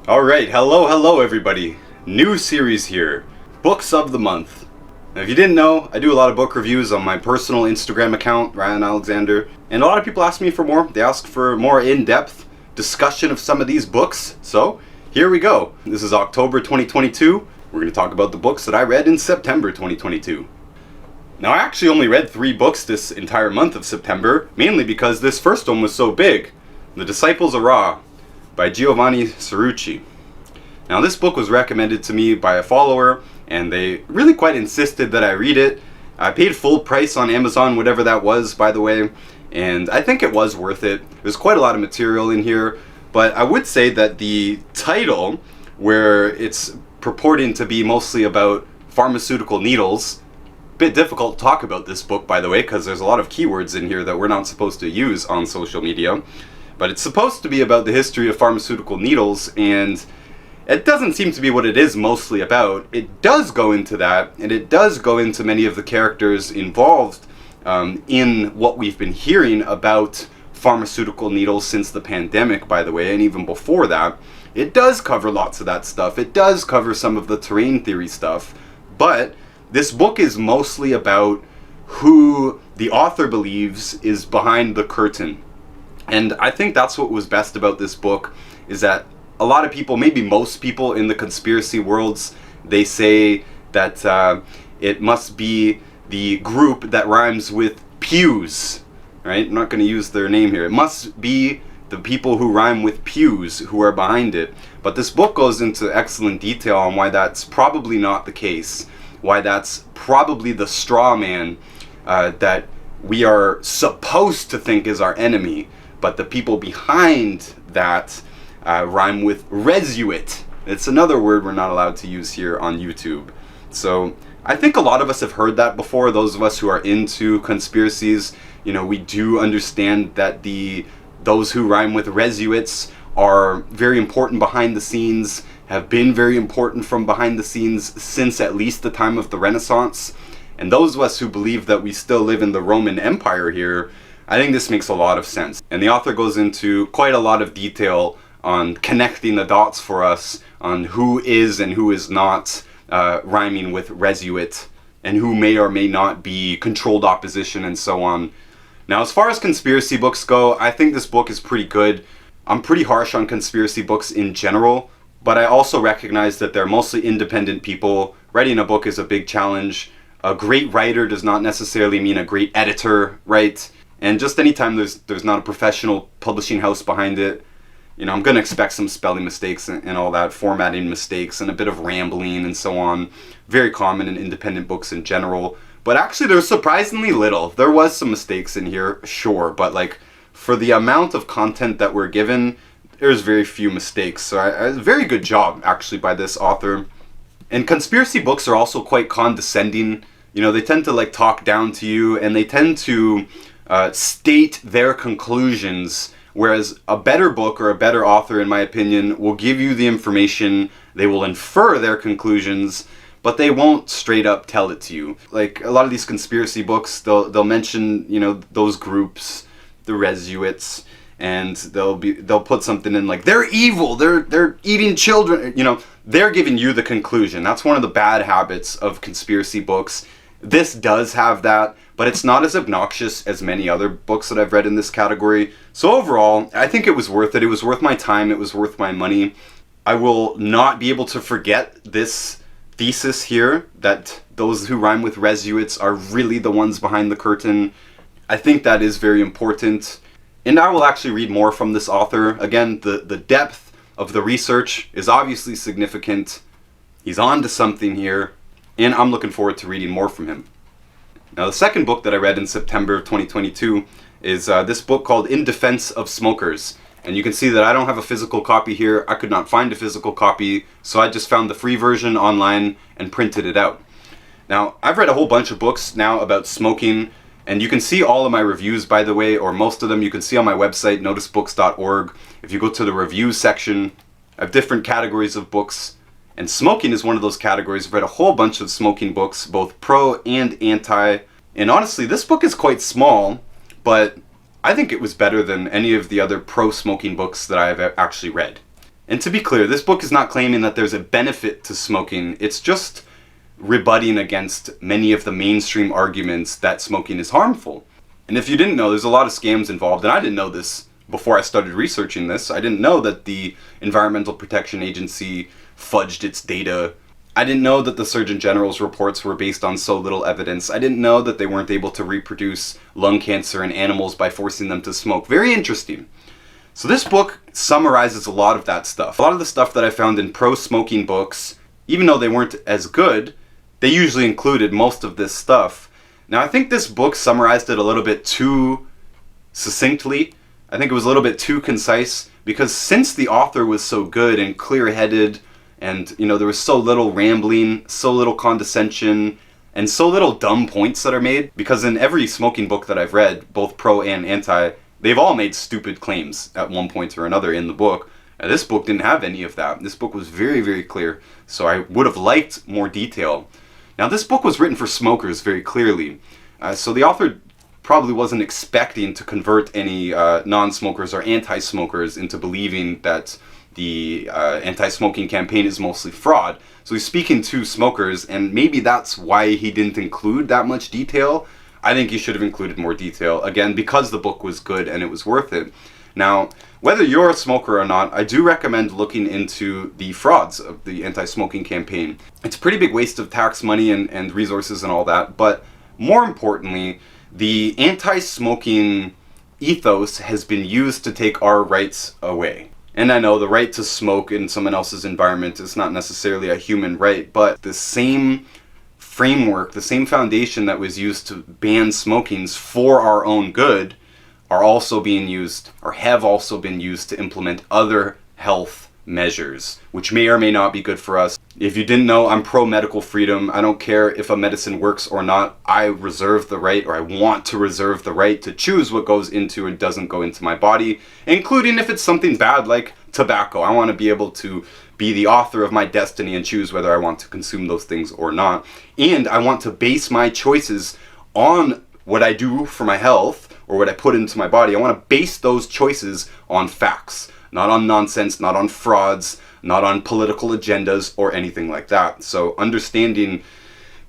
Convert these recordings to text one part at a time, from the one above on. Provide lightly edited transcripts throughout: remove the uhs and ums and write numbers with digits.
Alright, hello everybody. New series here. Books of the month. Now if you didn't know, I do a lot of book reviews on my personal Instagram account, Ryan Alexander, and a lot of people ask me for more. They ask for more in-depth discussion of some of these books, so here we go. This is October 2022. We're going to talk about the books that I read in September 2022. Now I actually only read 3 books this entire month of September, mainly because this first one was so big. The Disciples of Ra by Giovanni Cerrucci. Now this book was recommended to me by a follower, and they really quite insisted that I read it. I paid full price on Amazon, whatever that was, by the way, and I think it was worth it. There's quite a lot of material in here, but I would say that the title, where it's purporting to be mostly about pharmaceutical needles, bit difficult to talk about this book, by the way, because there's a lot of keywords in here that we're not supposed to use on social media. But it's supposed to be about the history of pharmaceutical needles, and it doesn't seem to be what it is mostly about. It does go into that, and it does go into many of the characters involved in what we've been hearing about pharmaceutical needles since the pandemic, by the way, and even before that. It does cover lots of that stuff. It does cover some of the terrain theory stuff, but this book is mostly about who the author believes is behind the curtain. And I think that's what was best about this book, is that a lot of people, maybe most people in the conspiracy worlds, they say that it must be the group that rhymes with pews, right? I'm not going to use their name here. It must be the people who rhyme with pews who are behind it. But this book goes into excellent detail on why that's probably not the case, why that's probably the straw man that we are supposed to think is our enemy. But the people behind that rhyme with resuit. It's another word we're not allowed to use here on YouTube. So I think a lot of us have heard that before. Those of us who are into conspiracies, we do understand that those who rhyme with resuits are very important behind the scenes, have been very important from behind the scenes since at least the time of the Renaissance. And those of us who believe that we still live in the Roman Empire here, I think this makes a lot of sense. And the author goes into quite a lot of detail on connecting the dots for us on who is and who is not rhyming with resuit, and who may or may not be controlled opposition, and so on. Now, as far as conspiracy books go, I think this book is pretty good. I'm pretty harsh on conspiracy books in general, but I also recognize that they're mostly independent people. Writing a book is a big challenge. A great writer does not necessarily mean a great editor, right? And just anytime there's not a professional publishing house behind it, I'm going to expect some spelling mistakes and all that, formatting mistakes, and a bit of rambling and so on. Very common in independent books in general. But actually, there's surprisingly little. There was some mistakes in here, sure, but for the amount of content that we're given, there's very few mistakes. So very good job, actually, by this author. And conspiracy books are also quite condescending. They tend to talk down to you, and they tend to state their conclusions, whereas a better book or a better author, in my opinion, will give you the information, they will infer their conclusions, but they won't straight up tell it to you. Like a lot of these conspiracy books, they'll mention, those groups, the resuits, and they'll put something in they're evil, they're eating children, they're giving you the conclusion. That's one of the bad habits of conspiracy books. This does have that, but it's not as obnoxious as many other books that I've read in this category. So overall, I think it was worth it. It was worth my time. It was worth my money. I will not be able to forget this thesis here, that those who rhyme with resuits are really the ones behind the curtain. I think that is very important. And I will actually read more from this author. Again, the depth of the research is obviously significant. He's on to something here, and I'm looking forward to reading more from him. Now, the second book that I read in September of 2022 is this book called In Defense of Smokers. And you can see that I don't have a physical copy here. I could not find a physical copy, so I just found the free version online and printed it out. Now, I've read a whole bunch of books now about smoking, and you can see all of my reviews, by the way, or most of them you can see on my website, noticebooks.org. If you go to the reviews section, I have different categories of books. And smoking is one of those categories. I've read a whole bunch of smoking books, both pro and anti. And honestly, this book is quite small, but I think it was better than any of the other pro-smoking books that I have actually read. And to be clear, this book is not claiming that there's a benefit to smoking. It's just rebutting against many of the mainstream arguments that smoking is harmful. And if you didn't know, there's a lot of scams involved, and I didn't know this before I started researching this. I didn't know that the Environmental Protection Agency fudged its data. I didn't know that the Surgeon General's reports were based on so little evidence. I didn't know that they weren't able to reproduce lung cancer in animals by forcing them to smoke. Very interesting. So this book summarizes a lot of that stuff. A lot of the stuff that I found in pro-smoking books, even though they weren't as good, they usually included most of this stuff. Now, I think this book summarized it a little bit too succinctly. I think it was a little bit too concise, because since the author was so good and clear-headed, and there was so little rambling, so little condescension, and so little dumb points that are made, because in every smoking book that I've read, both pro and anti, they've all made stupid claims at one point or another in the book. This book didn't have any of that. This book was very, very clear, so I would have liked more detail. Now, this book was written for smokers very clearly, so the author probably wasn't expecting to convert any non-smokers or anti-smokers into believing that the anti-smoking campaign is mostly fraud. So he's speaking to smokers, and maybe that's why he didn't include that much detail. I think he should have included more detail, again, because the book was good and it was worth it. Now, whether you're a smoker or not, I do recommend looking into the frauds of the anti-smoking campaign. It's a pretty big waste of tax money and resources and all that, but more importantly, the anti-smoking ethos has been used to take our rights away. And I know the right to smoke in someone else's environment is not necessarily a human right, but the same framework, the same foundation that was used to ban smokings for our own good are also being used, or have also been used, to implement other health measures, which may or may not be good for us. If you didn't know, I'm pro-medical freedom. I don't care if a medicine works or not. I reserve the right, or I want to reserve the right, to choose what goes into and doesn't go into my body, including if it's something bad like tobacco. I want to be able to be the author of my destiny and choose whether I want to consume those things or not. And I want to base my choices on what I do for my health, or what I put into my body. I want to base those choices on facts, not on nonsense, not on frauds, not on political agendas or anything like that. So understanding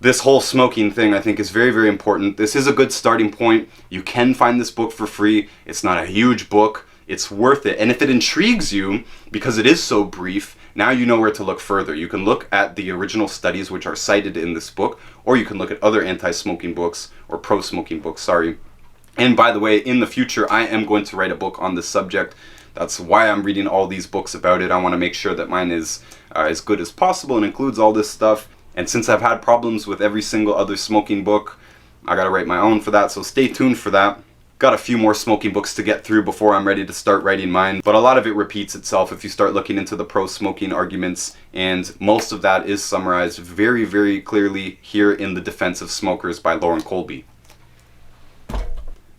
this whole smoking thing, I think, is very, very important. This is a good starting point. You can find this book for free. It's not a huge book. It's worth it. And if it intrigues you, because it is so brief, now you know where to look further. You can look at the original studies which are cited in this book, or you can look at other anti-smoking books, or pro-smoking books, sorry. And by the way, in the future, I am going to write a book on this subject. That's why I'm reading all these books about it. I want to make sure that mine is as good as possible and includes all this stuff. And since I've had problems with every single other smoking book, I gotta write my own for that, so stay tuned for that. Got a few more smoking books to get through before I'm ready to start writing mine, but a lot of it repeats itself if you start looking into the pro-smoking arguments, and most of that is summarized very, very clearly here in The Defense of Smokers by Lauren Colby.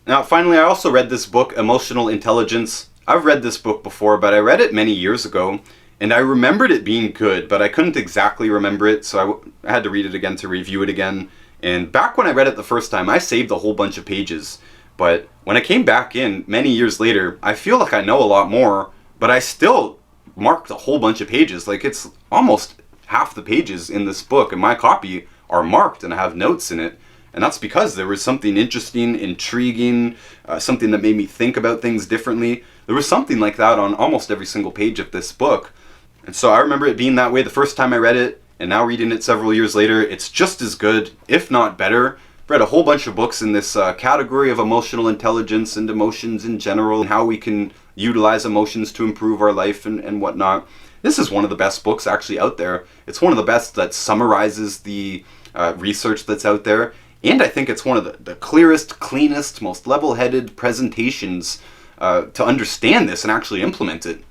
Now, finally, I also read this book, Emotional Intelligence. I've read this book before, but I read it many years ago, and I remembered it being good, but I couldn't exactly remember it, so I had to read it again to review it again. And back when I read it the first time, I saved a whole bunch of pages. But when I came back in many years later, I feel like I know a lot more, but I still marked a whole bunch of pages. Like, it's almost half the pages in this book, and my copy are marked and I have notes in it. And that's because there was something interesting, intriguing, something that made me think about things differently. There was something like that on almost every single page of this book. And so I remember it being that way the first time I read it, and now reading it several years later, it's just as good, if not better. I've read a whole bunch of books in this category of emotional intelligence and emotions in general, and how we can utilize emotions to improve our life and whatnot. This is one of the best books actually out there. It's one of the best that summarizes the research that's out there. And I think it's one of the clearest, cleanest, most level-headed presentations to understand this and actually implement it.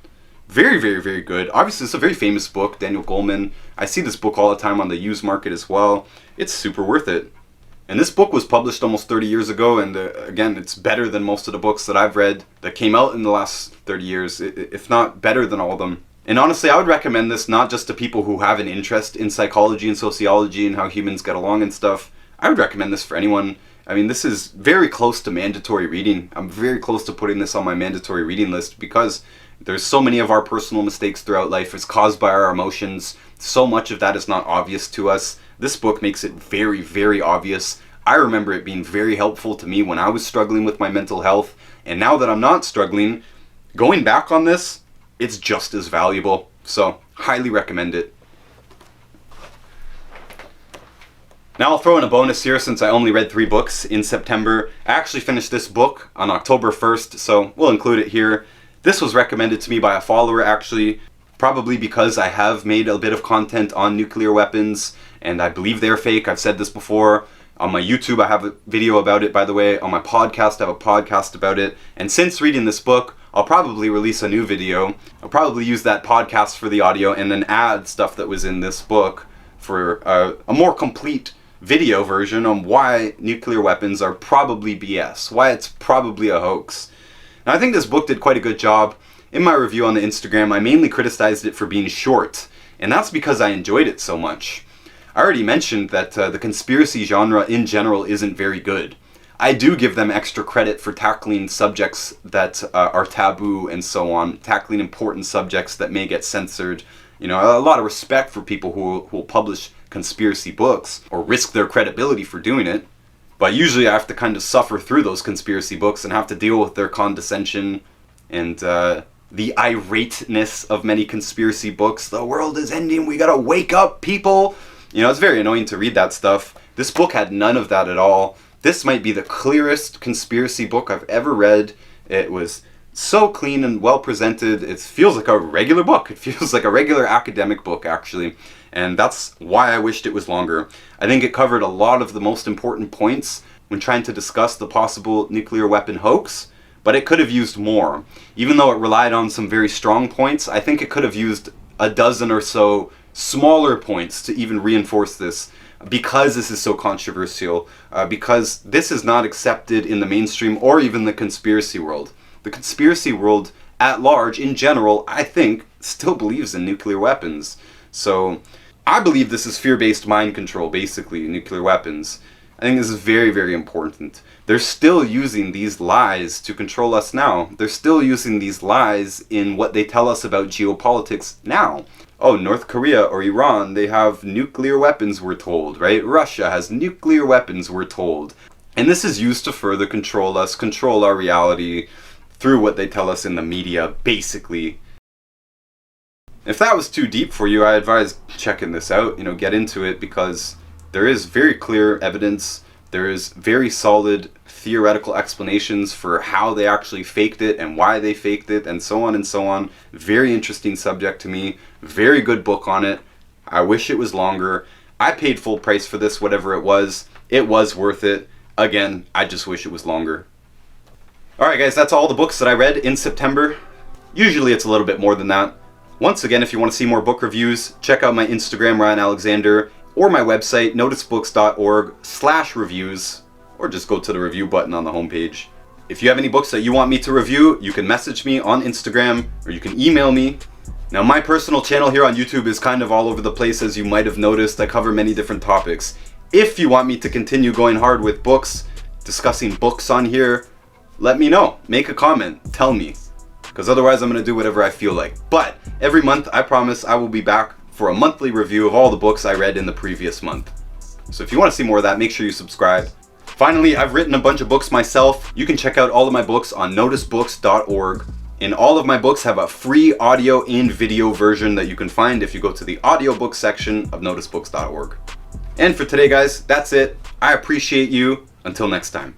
Very, very, very good. Obviously, it's a very famous book, Daniel Goleman. I see this book all the time on the used market as well. It's super worth it. And this book was published almost 30 years ago, and again, it's better than most of the books that I've read that came out in the last 30 years, if not better than all of them. And honestly, I would recommend this not just to people who have an interest in psychology and sociology and how humans get along and stuff. I would recommend this for anyone. I mean, this is very close to mandatory reading. I'm very close to putting this on my mandatory reading list because There's so many of our personal mistakes throughout life is caused by our emotions. So much of that is not obvious to us. This book makes it very, very obvious. I remember it being very helpful to me when I was struggling with my mental health, and now that I'm not struggling, going back on this, it's just as valuable. So, highly recommend it. Now I'll throw in a bonus here since I only read 3 books in September. I actually finished this book on October 1st, so we'll include it here. This was recommended to me by a follower actually, probably because I have made a bit of content on nuclear weapons, and I believe they're fake. I've said this before. On my YouTube I have a video about it, by the way. On my podcast I have a podcast about it. And since reading this book, I'll probably release a new video. I'll probably use that podcast for the audio and then add stuff that was in this book for a more complete video version on why nuclear weapons are probably BS, why it's probably a hoax. Now I think this book did quite a good job. In my review on the Instagram, I mainly criticized it for being short, and that's because I enjoyed it so much. I already mentioned that the conspiracy genre in general isn't very good. I do give them extra credit for tackling subjects that are taboo and so on, tackling important subjects that may get censored. You know, a lot of respect for people who will publish conspiracy books or risk their credibility for doing it. But usually I have to kind of suffer through those conspiracy books and have to deal with their condescension and the irateness of many conspiracy books. The world is ending, we gotta wake up, people! You know, it's very annoying to read that stuff. This book had none of that at all. This might be the clearest conspiracy book I've ever read. It was so clean and well presented. It feels like a regular book. It feels like a regular academic book, actually. And that's why I wished it was longer. I think it covered a lot of the most important points when trying to discuss the possible nuclear weapon hoax, but it could have used more. Even though it relied on some very strong points, I think it could have used a dozen or so smaller points to even reinforce this, because this is so controversial, because this is not accepted in the mainstream or even the conspiracy world. The conspiracy world at large, in general, I think, still believes in nuclear weapons. So, I believe this is fear-based mind control, basically, nuclear weapons. I think this is very, very important. They're still using these lies to control us now. They're still using these lies in what they tell us about geopolitics now. Oh, North Korea or Iran, they have nuclear weapons, we're told, right? Russia has nuclear weapons, we're told. And this is used to further control us, control our reality through what they tell us in the media, basically. If that was too deep for you, I advise checking this out, you know, get into it, because there is very clear evidence, there is very solid theoretical explanations for how they actually faked it and why they faked it and so on and so on. Very interesting subject to me, very good book on it. I wish it was longer. I paid full price for this, whatever it was worth it. Again, I just wish it was longer. Alright guys, that's all the books that I read in September. Usually it's a little bit more than that. Once again, if you want to see more book reviews, check out my Instagram, Ryan Alexander, or my website, noticebooks.org/reviews, or just go to the review button on the homepage. If you have any books that you want me to review, you can message me on Instagram, or you can email me. Now, my personal channel here on YouTube is kind of all over the place, as you might have noticed. I cover many different topics. If you want me to continue going hard with books, discussing books on here, let me know. Make a comment. Tell me. Because otherwise I'm going to do whatever I feel like. But every month, I promise I will be back for a monthly review of all the books I read in the previous month. So if you want to see more of that, make sure you subscribe. Finally, I've written a bunch of books myself. You can check out all of my books on noticebooks.org. And all of my books have a free audio and video version that you can find if you go to the audiobook section of noticebooks.org. And for today, guys, that's it. I appreciate you. Until next time.